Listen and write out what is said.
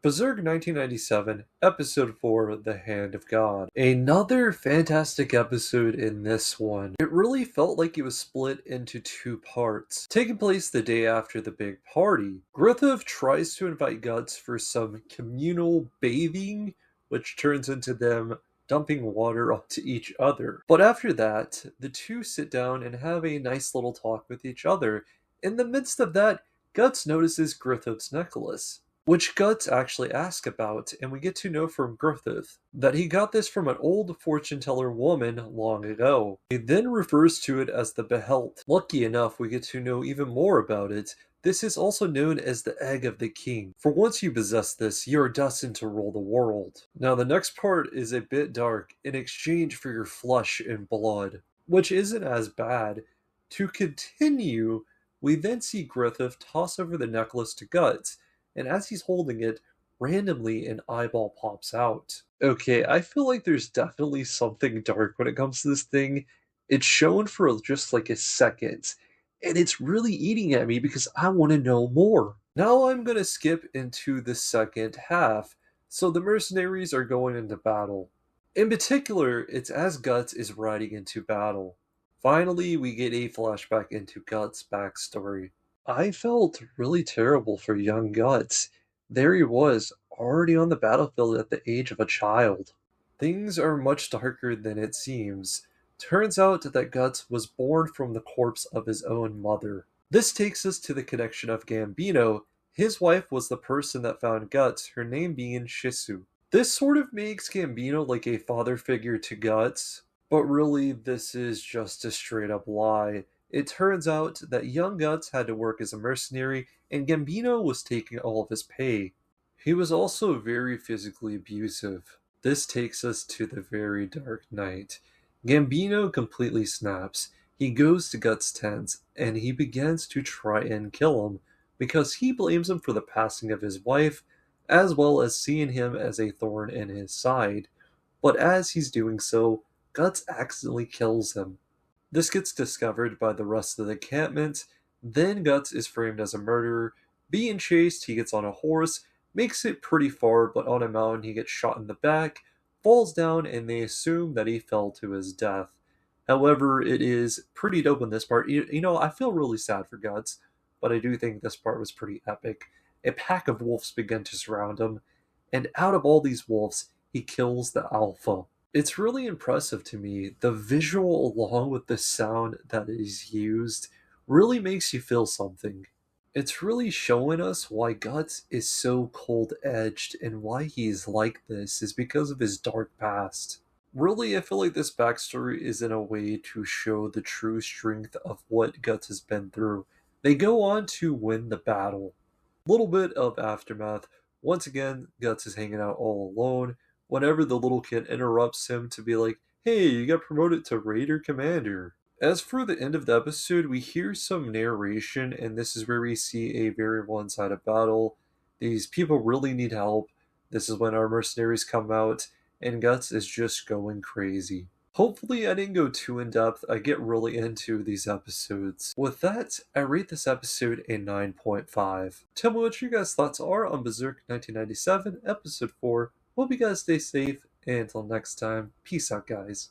Berserk 1997, Episode 4, The Hand of God. Another fantastic episode in this one. It really felt like it was split into two parts. Taking place the day after the big party, Griffith tries to invite Guts for some communal bathing, which turns into them dumping water onto each other. But after that, the two sit down and have a nice little talk with each other. In the midst of that, Guts notices Griffith's necklace, which Guts actually asks about, and we get to know from Griffith that he got this from an old fortune teller woman long ago. He then refers to it as the Behelt. Lucky enough, we get to know even more about it. This is also known as the Egg of the King, for once you possess this, you are destined to rule the world. Now the next part is a bit dark, in exchange for your flesh and blood, which isn't as bad. To continue, we then see Griffith toss over the necklace to Guts, and as he's holding it, randomly an eyeball pops out. Okay, I feel like there's definitely something dark when it comes to this thing. It's shown for just like a second, and it's really eating at me because I want to know more. Now I'm going to skip into the second half. So the mercenaries are going into battle. In particular, it's as Guts is riding into battle. Finally, we get a flashback into Guts' backstory. I felt really terrible for young Guts. There he was, already on the battlefield at the age of a child. Things are much darker than it seems. Turns out that Guts was born from the corpse of his own mother. This takes us to the connection of Gambino. His wife was the person that found Guts, her name being Shisu. This sort of makes Gambino like a father figure to Guts, but really this is just a straight up lie. It turns out that young Guts had to work as a mercenary, and Gambino was taking all of his pay. He was also very physically abusive. This takes us to the very dark night. Gambino completely snaps. He goes to Guts' tent, and he begins to try and kill him, because he blames him for the passing of his wife, as well as seeing him as a thorn in his side. But as he's doing so, Guts accidentally kills him. This gets discovered by the rest of the encampment. Then Guts is framed as a murderer. Being chased, he gets on a horse, makes it pretty far, but on a mountain he gets shot in the back, falls down, and they assume that he fell to his death. However, it is pretty dope in this part. I feel really sad for Guts, but I do think this part was pretty epic. A pack of wolves begin to surround him, and out of all these wolves, he kills the alpha. It's really impressive to me. The visual along with the sound that is used really makes you feel something. It's really showing us why Guts is so cold-edged and why he's like this is because of his dark past. Really, I feel like this backstory is in a way to show the true strength of what Guts has been through. They go on to win the battle. Little bit of aftermath. Once again, Guts is hanging out all alone whenever the little kid interrupts him to be like, hey, you got promoted to Raider Commander. As for the end of the episode, we hear some narration, and this is where we see a very one-sided battle. These people really need help. This is when our mercenaries come out, and Guts is just going crazy. Hopefully I didn't go too in-depth. I get really into these episodes. With that, I rate this episode a 9.5. Tell me what your guys' thoughts are on Berserk 1997, Episode 4. Hope you guys stay safe, and until next time, peace out, guys.